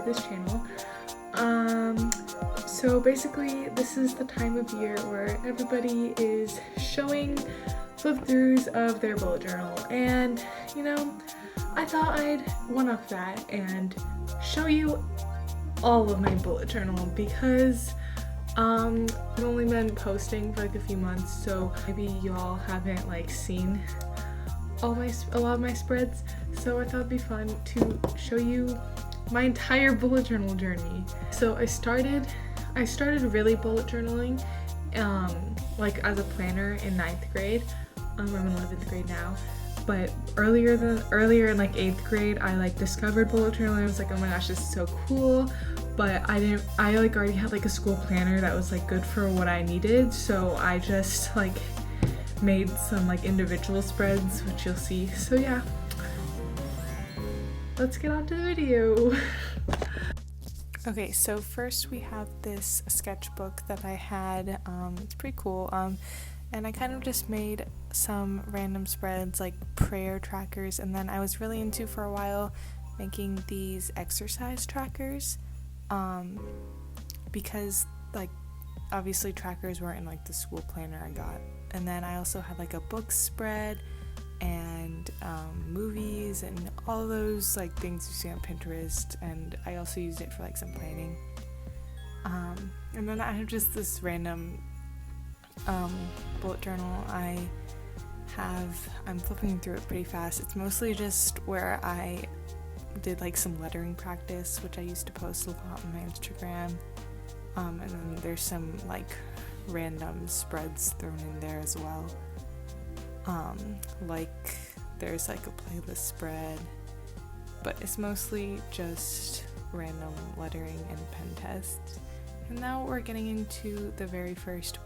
this channel. So basically this is the time of year where everybody is showing flip-throughs of their bullet journal, and you know, I thought I'd one-up that and show you all of my bullet journal because I've only been posting for like a few months, so maybe y'all haven't like seen a lot of my spreads, so I thought it'd be fun to show you my entire bullet journal journey. So I started really bullet journaling like as a planner in 9th grade. I'm in 11th grade now, but earlier in like 8th grade I like discovered bullet journaling. I was like, oh my gosh, this is so cool, but I like already had like a school planner that was like good for what I needed, so I just like made some like individual spreads, which you'll see. So yeah, let's get on to the video. Okay, so first we have this sketchbook that I had. It's pretty cool, and I kind of just made some random spreads like prayer trackers, and then I was really into for a while making these exercise trackers, because like obviously trackers weren't in like the school planner I got. And then I also had like a book spread and movies and all those like things you see on Pinterest, and I also used it for like some planning. And then I have just this random bullet journal I'm flipping through it pretty fast. It's mostly just where I did like some lettering practice, which I used to post a lot on my Instagram, and then there's some like random spreads thrown in there as well. Like there's like a playlist spread, but it's mostly just random lettering and pen tests. And now we're getting into the very first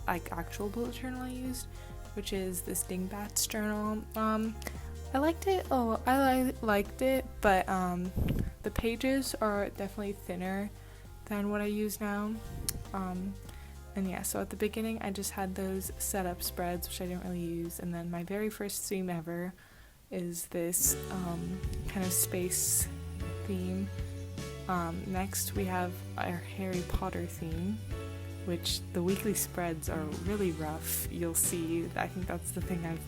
actual bullet journal I used, which is this Dingbats journal. I liked it. I liked it, but the pages are definitely thinner than what I use now. And yeah, so at the beginning I just had those setup spreads, which I didn't really use, and then my very first theme ever is this kind of space theme. Next we have our Harry Potter theme, which the weekly spreads are really rough. You'll see, I think that's the thing I've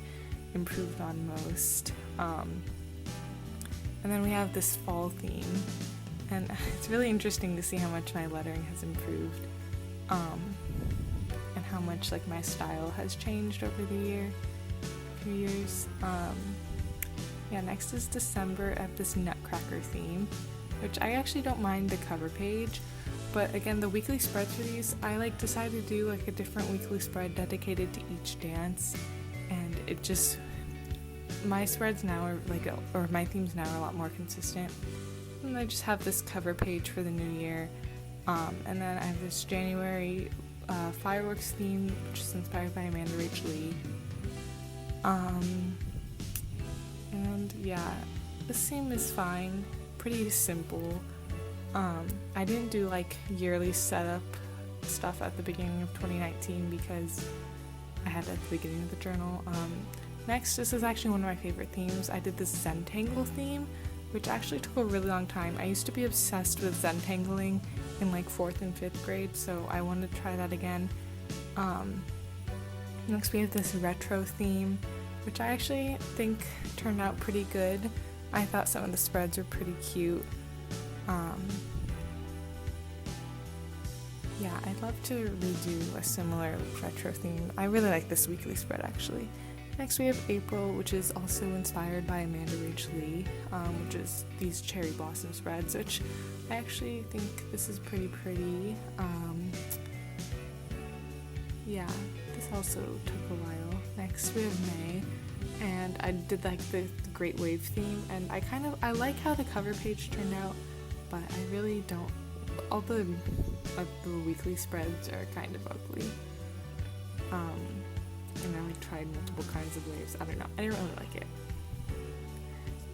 improved on most. And then we have this fall theme, and it's really interesting to see how much my lettering has improved. And how much like my style has changed over the few years. Yeah, next is December at this Nutcracker theme, which I actually don't mind the cover page, but again, the weekly spreads for these, I like decided to do like a different weekly spread dedicated to each dance, and it just, my spreads now are like, or my themes now are a lot more consistent. And I just have this cover page for the new year. And then I have this January fireworks theme, which is inspired by Amanda Rachel Lee. And yeah, this theme is fine, pretty simple. I didn't do like yearly setup stuff at the beginning of 2019 because I had it at the beginning of the journal. Next, this is actually one of my favorite themes. I did this Zentangle theme, which actually took a really long time. I used to be obsessed with Zentangling in like 4th and 5th grade, so I wanted to try that again. Next we have this retro theme, which I actually think turned out pretty good. I thought some of the spreads were pretty cute. Yeah, I'd love to redo a similar retro theme. I really like this weekly spread actually. Next we have April, which is also inspired by Amanda Rachel Lee, which is these cherry blossom spreads, which I actually think this is pretty pretty. Yeah, this also took a while. Next we have May, and I did like the Great Wave theme, and I like how the cover page turned out, but I really don't. All the weekly spreads are kind of ugly. And I like tried multiple kinds of waves. I don't know. I didn't really like it.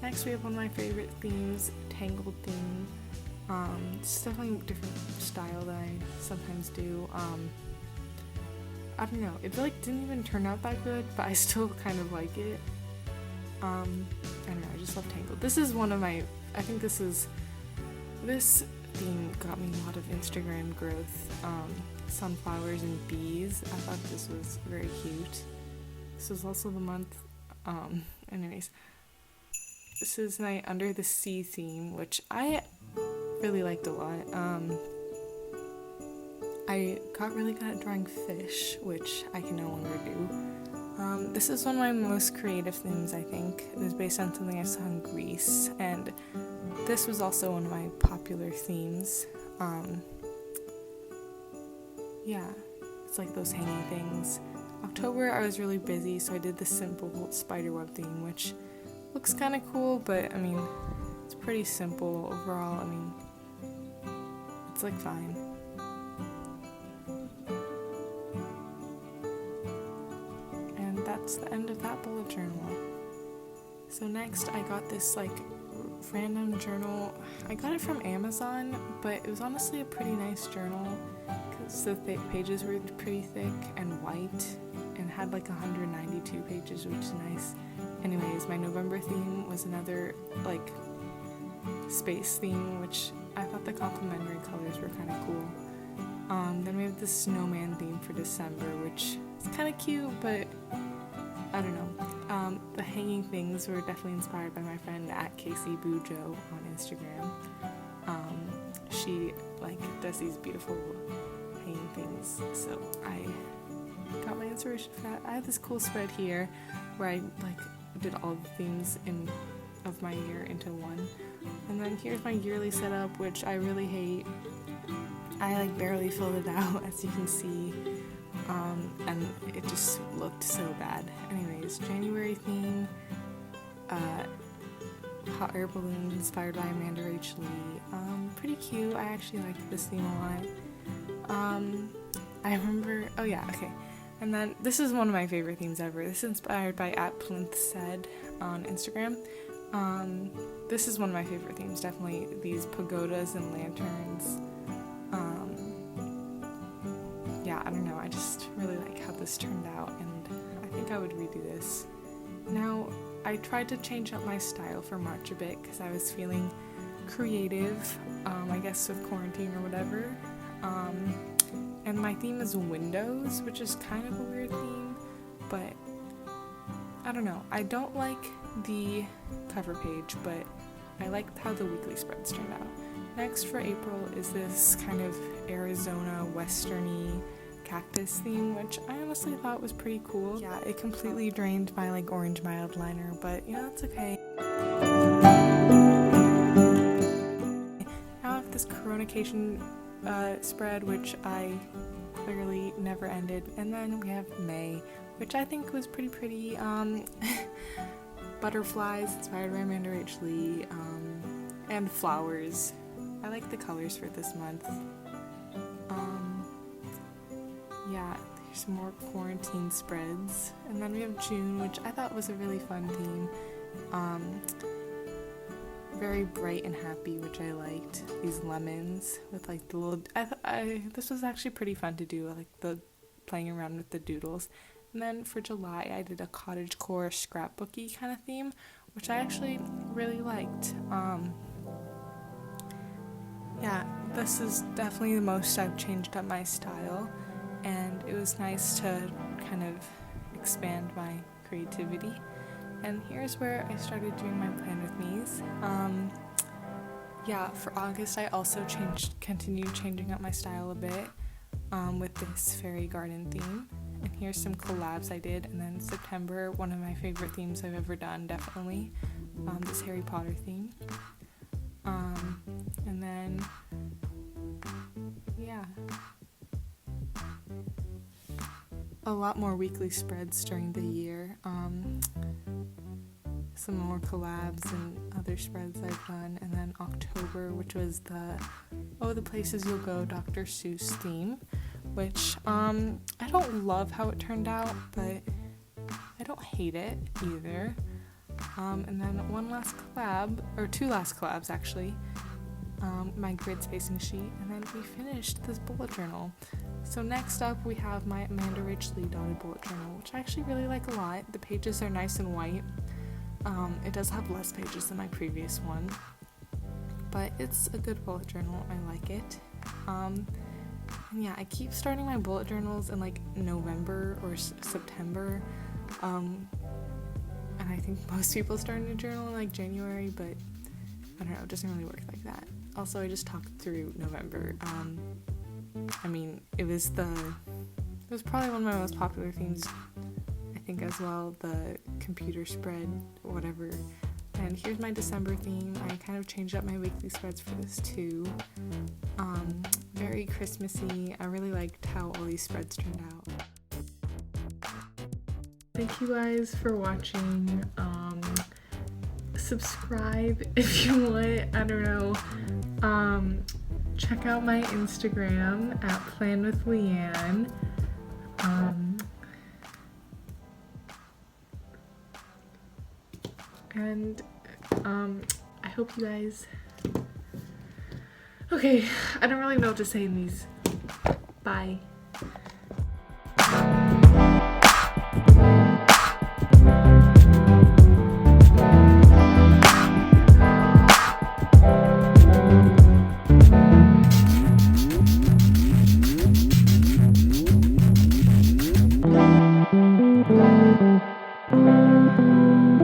Next we have one of my favorite themes, Tangled theme. It's definitely a different style that I sometimes do. I don't know. It didn't even turn out that good, but I still kind of like it. I don't know. I just love Tangled. This is one of my. I think this is this theme got me a lot of Instagram growth. Sunflowers and bees. I thought this was very cute. This was also the month, anyways. This is my Under the Sea theme, which I really liked a lot. I got really good at drawing fish, which I can no longer do. This is one of my most creative themes, I think. It was based on something I saw in Greece, and this was also one of my popular themes. Yeah, it's like those hanging things. October, I was really busy, so I did the simple spiderweb theme, which looks kind of cool, but I mean, it's pretty simple overall. I mean, it's like fine. And that's the end of that bullet journal. So next, I got this like random journal. I got it from Amazon, but it was honestly a pretty nice journal because the pages were pretty thick and white and had like 192 pages, which is nice. Anyways, my November theme was another like space theme, which I thought the complementary colors were kind of cool. Then we have the snowman theme for December, which is kind of cute, but I don't know. The hanging things were definitely inspired by my friend at Casey Bujo on Instagram. She like does these beautiful hanging things, so I got my inspiration for that. I have this cool spread here where I like did all the themes of my year into one. And then here's my yearly setup, which I really hate. I like barely filled it out, as you can see. And it just looked so bad. Anyways, January theme, hot air balloon inspired by Amanda Rach Lee. Pretty cute. I actually liked this theme a lot. I remember, oh yeah, okay. And then this is one of my favorite themes ever. This is inspired by @PlinthSaid on Instagram. This is one of my favorite themes, definitely these pagodas and lanterns. Yeah, I don't know, I just really like how this turned out, and I think I would redo this. Now, I tried to change up my style for March a bit because I was feeling creative, I guess with quarantine or whatever. And my theme is windows, which is kind of a weird theme, but I don't know. I don't like the cover page, but I liked how the weekly spreads turned out. Next for April is this kind of Arizona westerny cactus theme, which I honestly thought was pretty cool. Yeah, it completely drained my like orange mild liner, but you know, it's okay. Now I have this Coronication spread, which I clearly never ended, and then we have May, which I think was pretty pretty. Butterflies inspired by Amanda Rach Lee, and flowers. I like the colors for this month. Yeah, there's some more quarantine spreads, and then we have June, which I thought was a really fun theme. Very bright and happy, which I liked. These lemons with like the little. This was actually pretty fun to do. I like the playing around with the doodles. And then for July, I did a cottagecore scrapbooky kind of theme, which I actually really liked. Yeah, this is definitely the most I've changed up my style, and it was nice to kind of expand my creativity. And here's where I started doing my plan with me's. Yeah, for August, I also continued changing up my style a bit with this fairy garden theme. And here's some collabs I did. And then September, one of my favorite themes I've ever done, definitely, this Harry Potter theme. And then, yeah, a lot more weekly spreads during the year. Some more collabs and other spreads I've done. And then October, which was the Places You'll Go Dr. Seuss theme, which I don't love how it turned out, but I don't hate it either. And then one last collab, or two last collabs actually, my grid spacing sheet, and then we finished this bullet journal. So next up we have my Amanda Rach Lee dotted bullet journal, which I actually really like a lot. The pages are nice and white. It does have less pages than my previous one, but it's a good bullet journal. I like it. And yeah, I keep starting my bullet journals in like November or September, and I think most people start a journal in like January, but I don't know, it doesn't really work like that. Also, I just talked through November. I mean, it was probably one of my most popular themes, I think, as well, the computer spread, whatever. And here's my December theme. I kind of changed up my weekly spreads for this too. Very Christmassy. I really liked how all these spreads turned out. Thank you guys for watching. Subscribe if you want. I don't know. Check out my Instagram at planwithleanne. And I hope you guys. Okay, I don't really know what to say in these. Bye.